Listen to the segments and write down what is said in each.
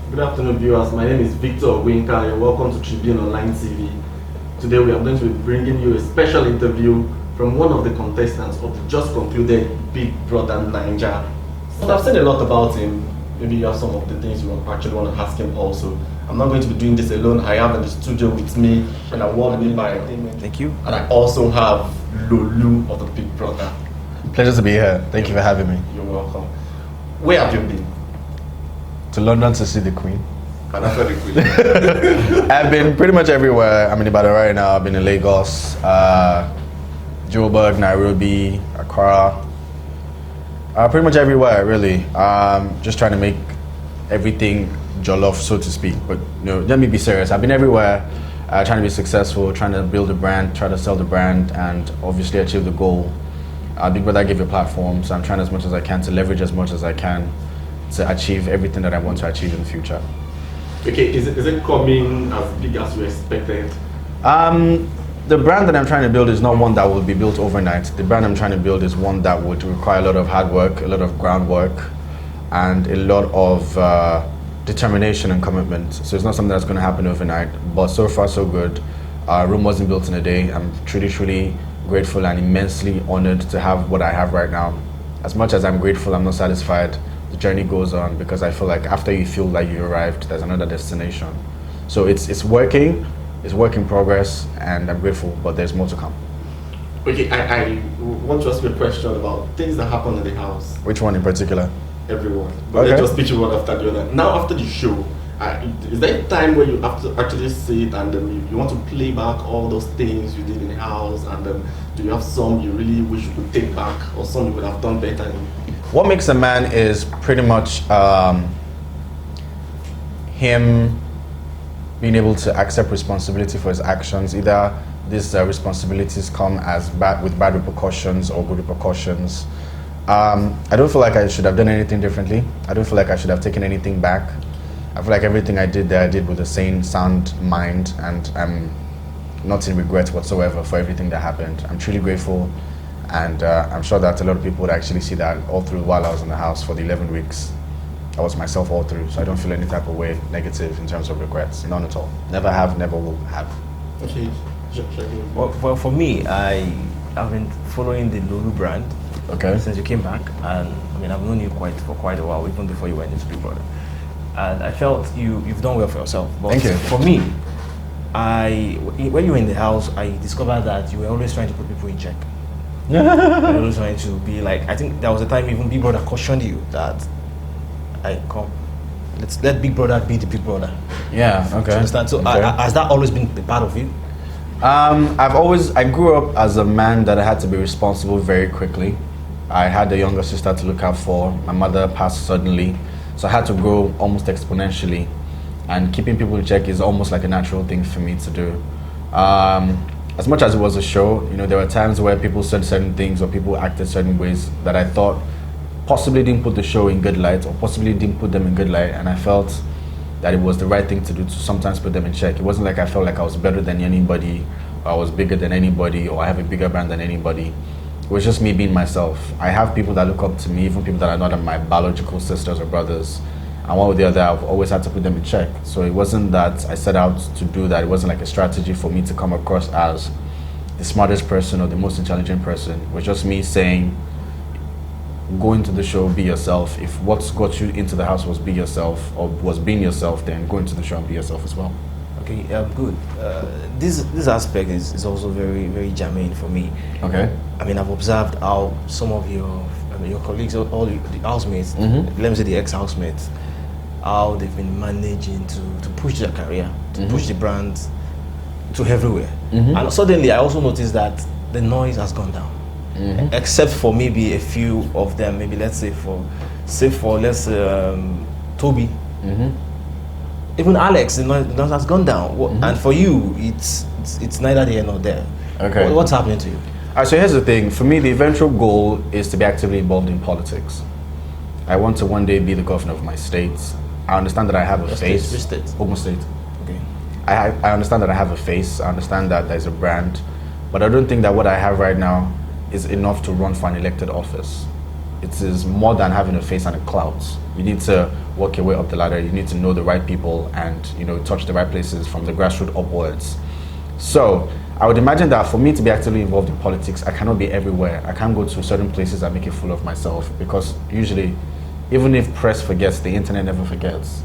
Good afternoon, viewers. My name is Victor Winka and welcome to Tribune Online TV. Today we are going to be bringing you a special interview from one of the contestants of the just concluded Big Brother Naija. So I've said a lot about him. Maybe you have some of the things you actually want to ask him also. I'm not going to be doing this alone. I have in the studio with me an award-winning by entertainment. Thank you. And I also have Lolu of the Big Brother. Pleasure to be here. Thank you for having me. You're welcome. Where have you been? To London to see the Queen. And after the Queen? I've been pretty much everywhere. I'm in Ibadan right now. I've been in Lagos, Joburg, Nairobi, Accra. Pretty much everywhere, really. Just trying to make everything jollof, so to speak. But let me be serious. I've been everywhere, trying to be successful, trying to build a brand, try to sell the brand, and obviously achieve the goal. Big Brother gave you a platform, so I'm trying as much as I can to leverage as much as I can to achieve everything that I want to achieve in the future. Okay, is it coming as big as you expected? The brand that I'm trying to build is not one that will be built overnight. The brand I'm trying to build is one that would require a lot of hard work, a lot of groundwork, and a lot of determination and commitment. So it's not something that's going to happen overnight, but so far so good. Rome wasn't built in a day. I'm truly grateful and immensely honored to have what I have right now. As much as I'm grateful, I'm not satisfied. The journey goes on because I feel like after you feel like you arrived, there's another destination. So it's working, it's work in progress, and I'm grateful, but there's more to come. Okay, I want to ask you a question about things that happen in the house. Which one in particular? Everyone. But Okay. let's just pitch one after the other. Now, after the show, is there a time where you have to actually sit and you want to play back all those things you did in the house, and do you have some you really wish you could take back, or some you would have done better in? What makes a man is pretty much him being able to accept responsibility for his actions. Either these responsibilities come as with bad repercussions or good repercussions. I don't feel like I should have done anything differently. I don't feel like I should have taken anything back. I feel like everything I did there, I did with a sane, sound mind, and I'm not in regret whatsoever for everything that happened. I'm truly grateful. And I'm sure that a lot of people would actually see that all through while I was in the house for the 11 weeks. I was myself all through, so I don't feel any type of way negative in terms of regrets. None at all. Never have, never will have. Okay. Well, for me, I've been following the Lolu brand since you came back, and I mean I've known you for quite a while, even before you went into Big Brother. And I felt you've done well for yourself. But Thank you. For me, when you were in the house, I discovered that you were always trying to put people in check. You're always trying to be like, I think there was a time even Big Brother cautioned you that let's let Big Brother be the Big Brother. Yeah, okay. Do you understand? So Okay. has that always been a part of you? I grew up as a man that I had to be responsible very quickly. I had a younger sister to look out for. My mother passed suddenly, so I had to grow almost exponentially. And keeping people in check is almost like a natural thing for me to do. As much as it was a show, there were times where people said certain things or people acted certain ways that I thought possibly didn't put the show in good light or possibly didn't put them in good light, and I felt that it was the right thing to do to sometimes put them in check. It wasn't like I felt like I was better than anybody, or I was bigger than anybody, or I have a bigger brand than anybody. It was just me being myself. I have people that look up to me, even people that are not my biological sisters or brothers, and one or the other, I've always had to put them in check. So it wasn't that I set out to do that. It wasn't like a strategy for me to come across as the smartest person or the most intelligent person. It was just me saying, go into the show, be yourself. If what's got you into the house was be yourself, or was being yourself, then go into the show and be yourself as well. Okay, good. This aspect is also very, very germane for me. Okay. I mean, I've observed how some of your colleagues, all the housemates, let me say the ex-housemates, how they've been managing to push their career, to push the brand to everywhere. And suddenly I also noticed that the noise has gone down. Except for maybe a few of them, maybe let's say Toby. Even Alex, the noise has gone down. And for you, it's neither here nor there. Okay. What's happening to you? So here's the thing. For me, the eventual goal is to be actively involved in politics. I want to one day be the governor of my state. I understand that I have a face. Which state? Ogun State. Okay. I understand that I have a face. I understand that there's a brand. But I don't think that what I have right now is enough to run for an elected office. it is more than having a face and a clout. You need to work your way up the ladder. You need to know the right people and, you know, touch the right places from the grassroots upwards. So I would imagine that for me to be actively involved in politics, I cannot be everywhere. I can't go to certain places and make a fool of myself, because usually, even if press forgets, the internet never forgets.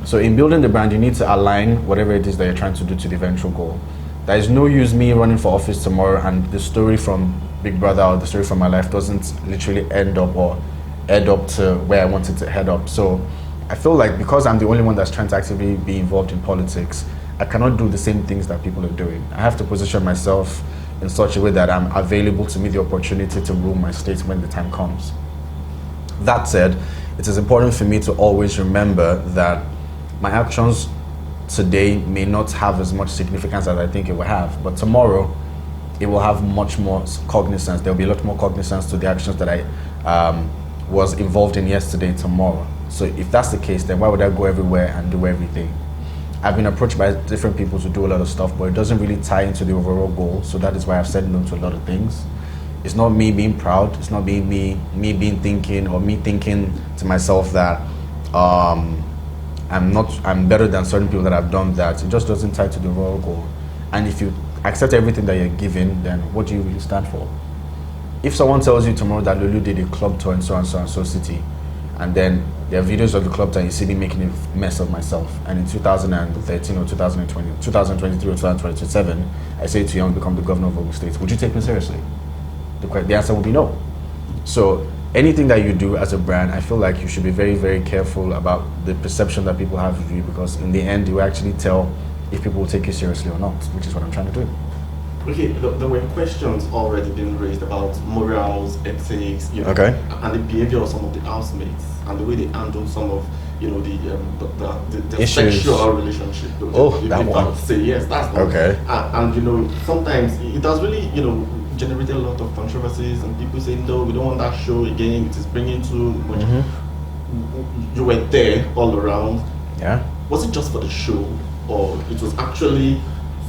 So in building the brand, you need to align whatever it is that you're trying to do to the eventual goal. There is no use me running for office tomorrow and the story from Big Brother or the story from my life doesn't literally end up or head up to where I want it to head up. So I feel like because I'm the only one that's trying to actively be involved in politics, I cannot do the same things that people are doing. I have to position myself in such a way that I'm available to meet the opportunity to rule my state when the time comes. That said, it is important for me to always remember that my actions today may not have as much significance as I think it will have, but tomorrow it will have much more cognizance. There will be a lot more cognizance to the actions that I was involved in yesterday tomorrow. So if that's the case, then why would I go everywhere and do everything? I've been approached by different people to do a lot of stuff, but it doesn't really tie into the overall goal. So that is why I've said no to a lot of things. It's not me being proud. It's not being me being thinking or me thinking to myself that I'm better than certain people that have done that. It just doesn't tie to the overall goal. And if you accept everything that you're given, then what do you really stand for? If someone tells you tomorrow that Lolu did a club tour in so and so and so city, and then there are videos of the club tour, you see me making a mess of myself, and in 2013 or 2020, 2023 or 2027, I say to you, I'm become the governor of Ogun State, would you take me seriously? The answer would be no. So anything that you do as a brand, I feel like you should be very, very careful about the perception that people have of you, because in the end, you actually tell if people will take you seriously or not, which is what I'm trying to do. Okay, there were questions already being raised about morals, ethics, you know, okay, and the behavior of some of the housemates and the way they handle some of, you know, the issues. sexual relationship. That one. Say yes, that's one. Okay. And you know, sometimes it has really, you know, generated a lot of controversies, and people say no, we don't want that show again. It is bringing too much. Mm-hmm. You were there all around. Yeah. Was it just for the show, or it was actually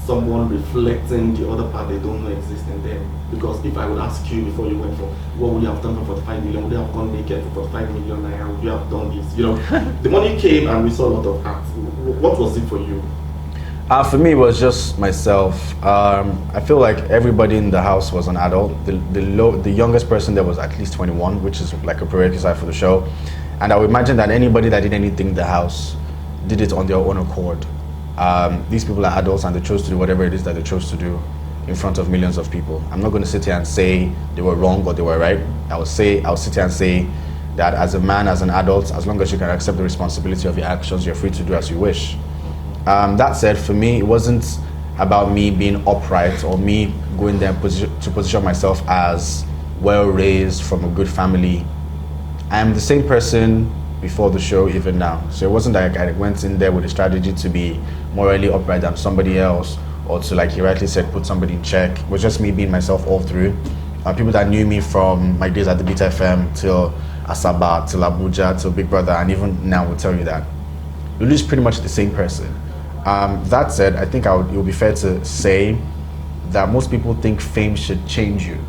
someone reflecting the other part they don't know exists in them? Because if I would ask you before you went for what would you have done for 45 million, would you have gone naked for 45 million naira, would you have done this? You know, the money came and we saw a lot of acts. What was it for you? For me, it was just myself. I feel like everybody in the house was an adult. The youngest person there was at least 21, which is like a prerequisite for the show. And I would imagine that anybody that did anything in the house did it on their own accord. These people are adults and they chose to do whatever it is that they chose to do in front of millions of people. I'm not going to sit here and say they were wrong or they were right. I'll sit here and say that as a man, as an adult, as long as you can accept the responsibility of your actions, you're free to do as you wish. That said, for me, it wasn't about me being upright or me going there to position myself as well-raised from a good family. I am the same person before the show, even now. So it wasn't like I went in there with a strategy to be morally upright than somebody else, or to, like he rightly said, put somebody in check. It was just me being myself all through. People that knew me from my days at the Beat FM till Asaba, till Abuja, till Big Brother, and even now will tell you that Lolu is pretty much the same person. That said, I think it would be fair to say that most people think fame should change you.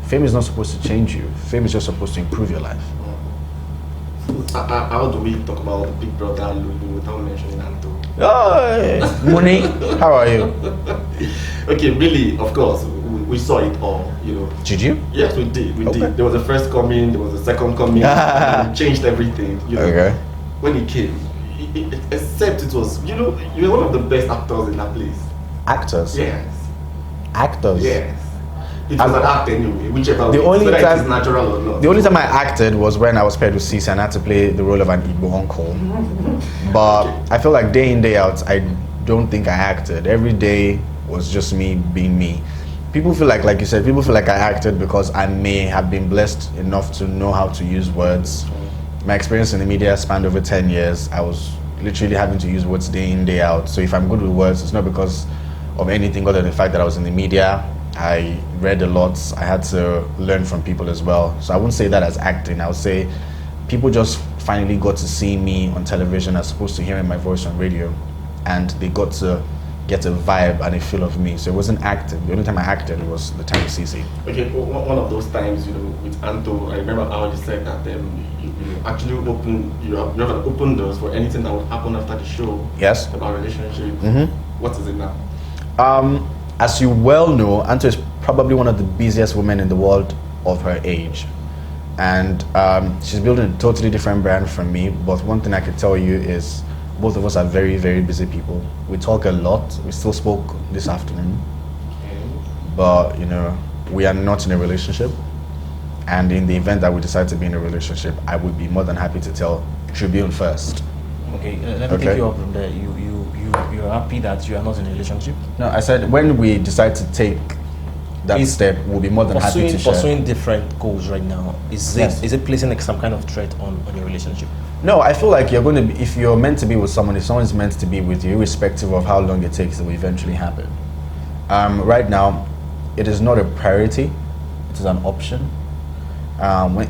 Fame is not supposed to change you. Fame is just supposed to improve your life. How do we talk about Big Brother Lolu without mentioning Anto? Oh, Moni, how are you? Okay, really, of course, we saw it all, you know. Did you? Yes, we did. We Okay. did. There was a first coming, there was a second coming, and we changed everything. You know, Okay. when he came, except it was, you know, you were one of the best actors in that place. Actors? Yes. Actors? Yes. It was an act anyway, whichever The way, only whether time- it is natural or not. The only time I acted was when I was paired with Cece and I had to play the role of an Igbo uncle. But I feel like day in, day out, I don't think I acted. Every day was just me being me. People feel like you said, people feel like I acted because I may have been blessed enough to know how to use words. My experience in the media spanned over 10 years. I was literally having to use words day in, day out. So if I'm good with words, it's not because of anything other than the fact that I was in the media. I read a lot. I had to learn from people as well. So I wouldn't say that as acting. I would say people just finally got to see me on television as opposed to hearing my voice on radio. And they got to get a vibe and a feel of me. So it wasn't acting. The only time I acted was the time with CC. Okay, one of those times, with Anto, I remember how you said that you actually you have opened doors for anything that would happen after the show. Yes. About relationship. What is it now? As you well know, Anto is probably one of the busiest women in the world of her age. And she's building a totally different brand from me. But one thing I could tell you is both of us are very, very busy people. We talk a lot. We still spoke this afternoon. But, we are not in a relationship. And in the event that we decide to be in a relationship, I would be more than happy to tell Tribune first. Okay, let me take you up from there. You're happy that you are not in a relationship? No, I said when we decide to take that step, we'll be more than happy to share. Pursuing different goals right now, is it placing like some kind of threat on your relationship? No, I feel like you're going to be, if you're meant to be with someone, if someone's meant to be with you, irrespective of how long it takes, it will eventually happen. Right now, it is not a priority, it is an option.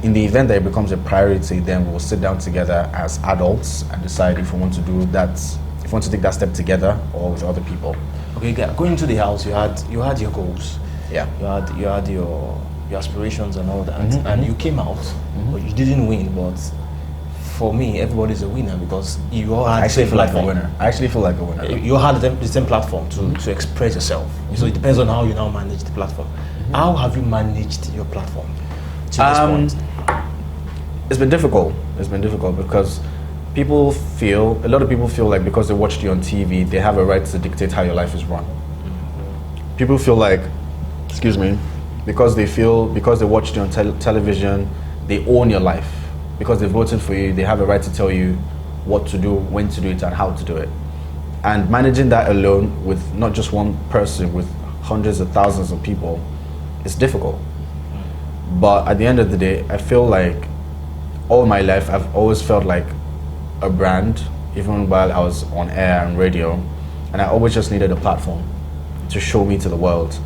In the event that it becomes a priority, then we'll sit down together as adults and decide if we want to do that, if we want to take that step together or with other people. Okay, going to the house, you had your goals. Yeah. You had your aspirations and all that, and you came out, but you didn't win. But for me, everybody's a winner because you all had. I actually feel like a winner. You all had the same platform to express yourself. So it depends on how you now manage the platform. How have you managed your platform to this point? It's been difficult. It's been difficult because a lot of people feel like because they watched you on TV, they have a right to dictate how your life is run. People feel like, because they watched you on television, they own your life. Because they voted for you, they have a right to tell you what to do, when to do it, and how to do it. And managing that alone with not just one person, with hundreds of thousands of people, is difficult. But at the end of the day, I feel like all my life, I've always felt like a brand, even while I was on air and radio. And I always just needed a platform to show me to the world.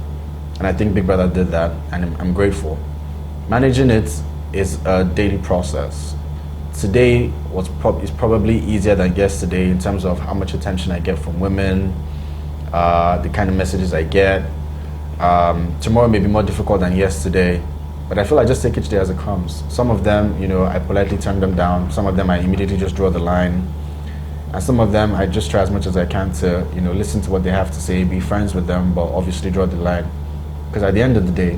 And I think Big Brother did that, and I'm grateful. Managing it is a daily process. Today is probably easier than yesterday in terms of how much attention I get from women, the kind of messages I get. Tomorrow may be more difficult than yesterday, but I feel I just take each day as it comes. Some of them, I politely turn them down. Some of them I immediately just draw the line. And some of them I just try as much as I can to, listen to what they have to say, be friends with them, but obviously draw the line. Because at the end of the day,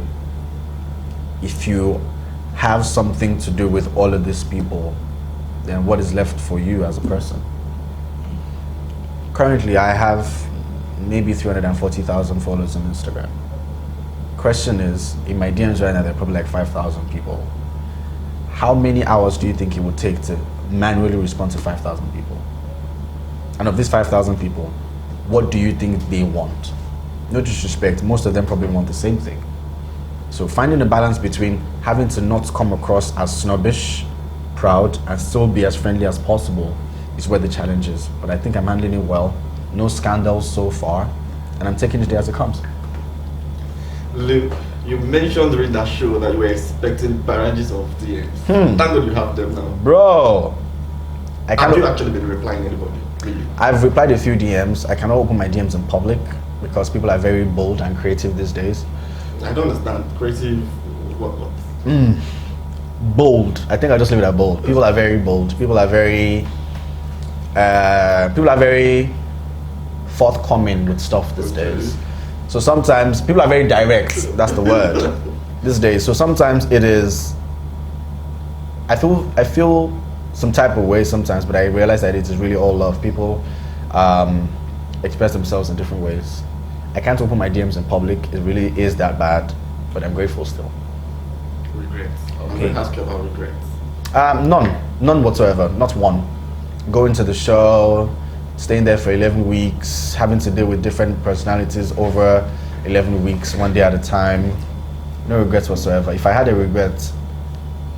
if you have something to do with all of these people, then what is left for you as a person? Currently, I have maybe 340,000 followers on Instagram. Question is, in my DMs right now, there are probably like 5,000 people. How many hours do you think it would take to manually respond to 5,000 people? And of these 5,000 people, what do you think they want? No disrespect, most of them probably want the same thing. So finding a balance between having to not come across as snobbish, proud, and still be as friendly as possible is where the challenge is. But I think I'm handling it well. No scandals so far, and I'm taking it as it comes. Luke, you mentioned during that show that you were expecting barrages of DMs. Thank God you have them now. Bro, have you actually been replying anybody? Really? I've replied a few DMs. I cannot open my DMs in public because people are very bold and creative these days. I don't understand. Creative, what? Bold. I think I just leave it at bold. People are very bold. People are very forthcoming with stuff these days. So sometimes people are very direct. That's the word these days. So sometimes it is. I feel some type of way sometimes, but I realize that it is really all love. People express themselves in different ways. I can't open my DMs in public. It really is that bad, but I'm grateful still. Regrets. I'm going to ask you about regrets. None whatsoever. Not one. Going to the show, staying there for 11 weeks, having to deal with different personalities over 11 weeks, one day at a time. No regrets whatsoever. If I had a regret,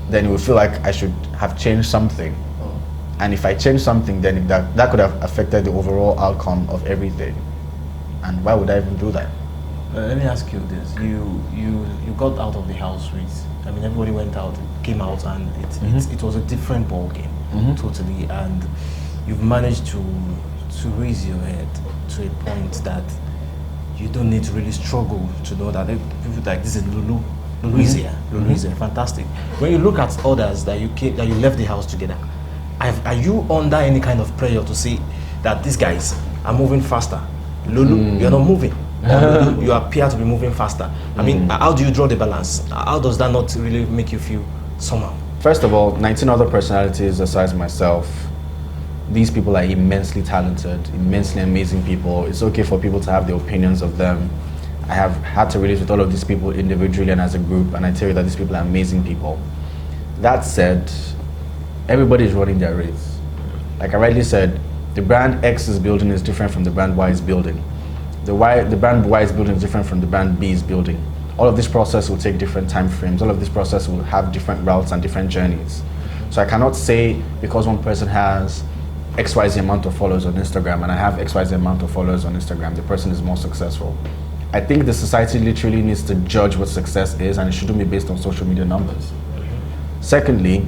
then it would feel like I should have changed something. And if I changed something, then that could have affected the overall outcome of everything. And why would I even do that? Let me ask you this: you got out of the house with, everybody went out, came out, and it was a different ball game, totally. And you've managed to to raise your head to a point that you don't need to really struggle to know that people like this is Lolu. Lolu is here. Lolu is here. Fantastic. When you look at others that you left the house together, are you under any kind of pressure to see that these guys are moving faster? Lolu, you're not moving. Or Lolu, you appear to be moving faster. I mean, how do you draw the balance? How does that not really make you feel somehow? First of all, 19 other personalities besides myself. These people are immensely talented, immensely amazing people. It's okay for people to have their opinions of them. I have had to relate with all of these people individually and as a group, and I tell you that these people are amazing people. That said, everybody is running their race. Like I rightly said, the brand X's building is different from the brand Y's building. The brand Y's building is different from the brand B's building. All of this process will take different time frames. All of this process will have different routes and different journeys. So I cannot say because one person has XYZ amount of followers on Instagram and I have XYZ amount of followers on Instagram, the person is more successful. I think the society literally needs to judge what success is, and it shouldn't be based on social media numbers. Secondly,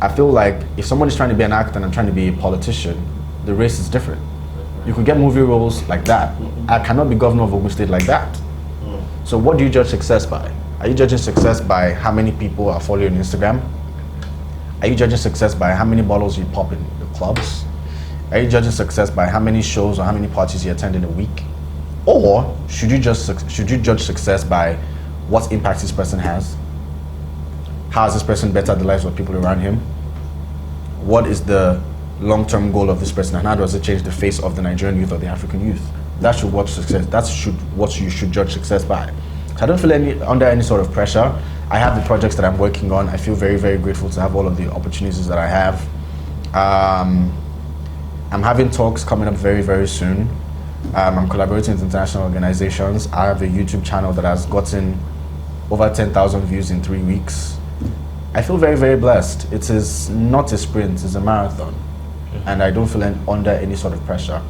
I feel like if someone is trying to be an actor and I'm trying to be a politician, the race is different. You could get movie roles like that. I cannot be governor of Ogun State like that. So what do you judge success by? Are you judging success by how many people are following on Instagram? Are you judging success by how many bottles you pop in the clubs? Are you judging success by how many shows or how many parties you attend in a week? Or should you judge success by what impact this person has? How has this person bettered the lives of people around him? What is the long-term goal of this person, and how does it change the face of the Nigerian youth or the African youth? That's what you should judge success by. So I don't feel under any sort of pressure. I have the projects that I'm working on. I feel very, very grateful to have all of the opportunities that I have. I'm having talks coming up very, very soon. I'm collaborating with international organizations. I have a YouTube channel that has gotten over 10,000 views in 3 weeks. I feel very, very blessed. It is not a sprint, it's a marathon. And I don't feel under any sort of pressure.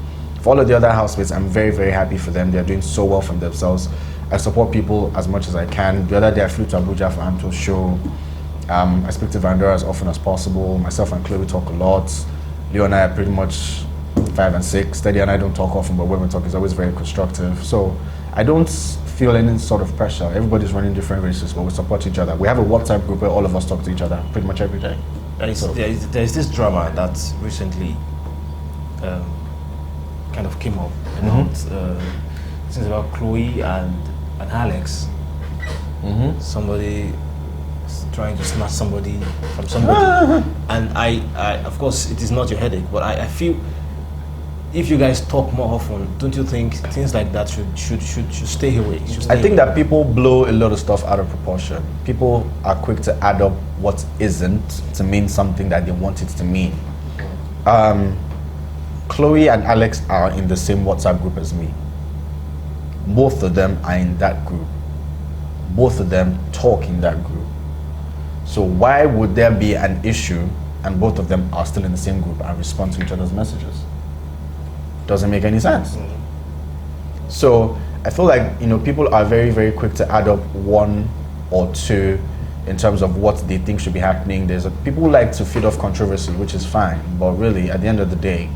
For all of the other housemates, I'm very, very happy for them. They're doing so well for themselves. I support people as much as I can. The other day I flew to Abuja for Anto's show. I speak to Vandora as often as possible. Myself and Chloe talk a lot. Leo and I are pretty much 5 and 6. Teddy and I don't talk often, but when we talk, it's always very constructive. So I don't feel any sort of pressure. Everybody's running different races, but we support each other. We have a WhatsApp group where all of us talk to each other pretty much every day. There is this drama that recently kind of came up about things about Chloe and Alex. Somebody trying to snatch somebody from somebody, and I of course it is not your headache, but I feel if you guys talk more often, don't you think things like that should stay away? I think that people blow a lot of stuff out of proportion. People are quick to add up what isn't to mean something that they want it to mean. Chloe and Alex are in the same WhatsApp group as me. Both of them are in that group. Both of them talk in that group. So why would there be an issue and both of them are still in the same group and respond to each other's messages? Doesn't make any sense. So I feel like people are very, very quick to add up one or two in terms of what they think should be happening. People who like to feed off controversy, which is fine, but really at the end of the day,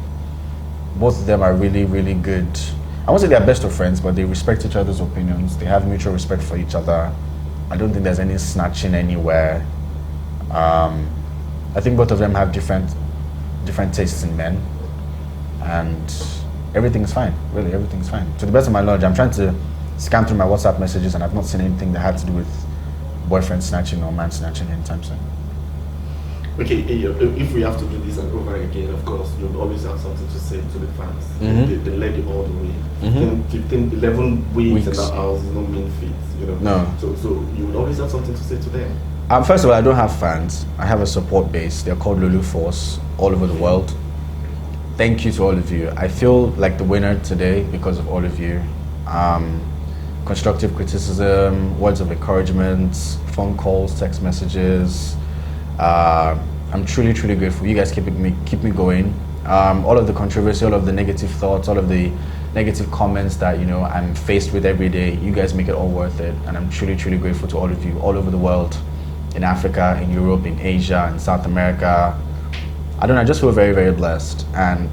both of them are really, really good. I won't say they're best of friends, but they respect each other's opinions. They have mutual respect for each other. I don't think there's any snatching anywhere. I think both of them have different tastes in men, and everything's fine. Really, everything's fine. To the best of my knowledge, I'm trying to scan through my WhatsApp messages, and I've not seen anything that had to do with boyfriend snatching or man snatching anytime soon. Okay, if we have to do this and over again, of course, you'll always have something to say to the fans. They led you all the way. 11 weeks in that house is no mean feat, No. So you would always have something to say to them. First of all, I don't have fans. I have a support base. They're called Lolu Force all over the world. Thank you to all of you. I feel like the winner today because of all of you. Constructive criticism, words of encouragement, phone calls, text messages. I'm truly, truly grateful. You guys keep me going. All of the controversy, all of the negative thoughts, all of the negative comments that I'm faced with every day, you guys make it all worth it. And I'm truly, truly grateful to all of you all over the world, in Africa, in Europe, in Asia, in South America. I just feel very, very blessed. And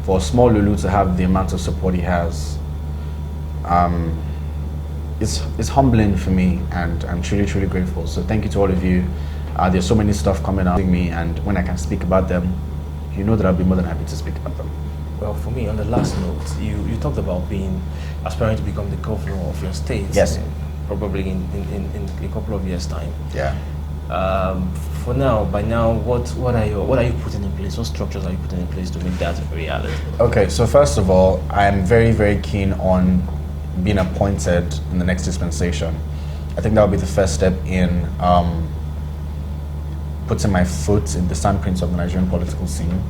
for small Lolu to have the amount of support he has, it's humbling for me, and I'm truly, truly grateful. So thank you to all of you. There's so many stuff coming out of me, and when I can speak about them, you know that I'll be more than happy to speak about them. Well, for me, on the last note, you talked about aspiring to become the governor of your state. Yes. Probably in a couple of years' time. Yeah. For now, by now, what are you putting in place? What structures are you putting in place to make that a reality? Okay, so first of all, I'm very, very keen on being appointed in the next dispensation. I think that will be the first step in putting my foot in the sandprints of the Nigerian political scene.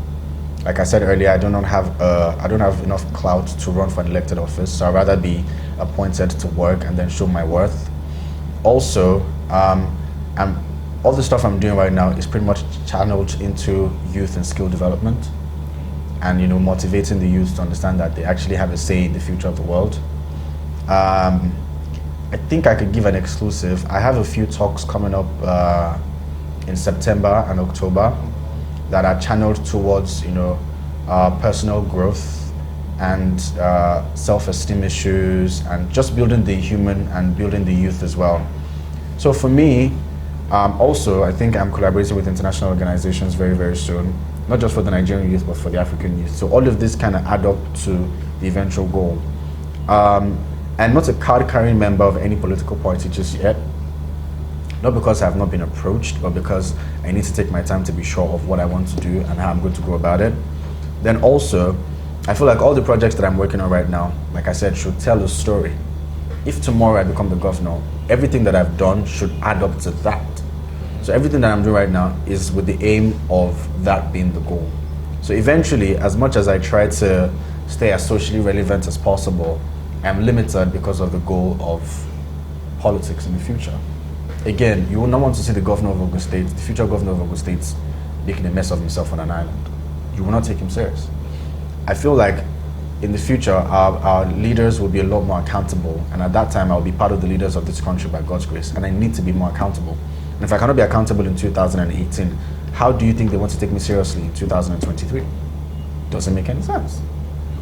Like I said earlier, I don't have enough clout to run for an elected office, so I'd rather be appointed to work and then show my worth. Also, all the stuff I'm doing right now is pretty much channeled into youth and skill development, and motivating the youth to understand that they actually have a say in the future of the world. I think I could give an exclusive. I have a few talks coming up in September and October that are channeled towards personal growth and self-esteem issues, and just building the human and building the youth as well. So for me, also I think I'm collaborating with international organizations very, very soon, not just for the Nigerian youth but for the African youth. So all of this kind of add up to the eventual goal. I'm not a card-carrying member of any political party just yet. Not because I have not been approached, but because I need to take my time to be sure of what I want to do and how I'm going to go about it. Then also, I feel like all the projects that I'm working on right now, like I said, should tell a story. If tomorrow I become the governor, everything that I've done should add up to that. So everything that I'm doing right now is with the aim of that being the goal. So eventually, as much as I try to stay as socially relevant as possible, I'm limited because of the goal of politics in the future. Again, you will not want to see the governor of Ogun State, the future governor of Ogun State, making a mess of himself on an island. You will not take him serious. I feel like in the future, our leaders will be a lot more accountable, and at that time, I'll be part of the leaders of this country by God's grace, and I need to be more accountable. And if I cannot be accountable in 2018, how do you think they want to take me seriously in 2023? Doesn't make any sense.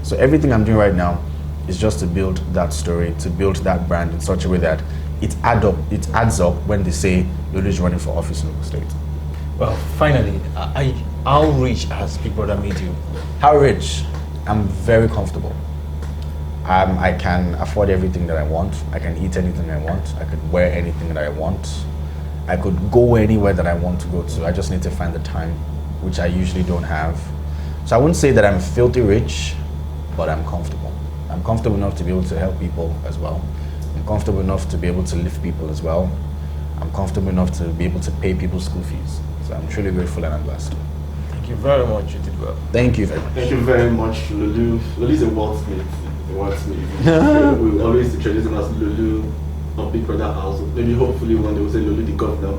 So everything I'm doing right now is just to build that story, to build that brand in such a way that it adds up when they say Lolu is running for office in Ogun State. Well, finally, how rich has Big Brother made you? How rich? I'm very comfortable. I can afford everything that I want. I can eat anything I want. I could wear anything that I want. I could go anywhere that I want to go to. I just need to find the time, which I usually don't have. So I wouldn't say that I'm filthy rich, but I'm comfortable. I'm comfortable enough to be able to help people as well. I'm comfortable enough to be able to lift people as well. I'm comfortable enough to be able to pay people's school fees. So I'm truly grateful and I'm blessed. Thank you very much. You did well. Thank you very much. Thank you very much, Lolu. Lolu is a wordsmith. A wordsmith. We will always introduce him as Lolu of Big Brother House. Maybe hopefully one day we'll say Lolu the governor.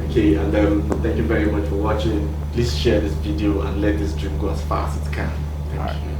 Okay, and thank you very much for watching. Please share this video and let this dream go as fast as it can. Thank you.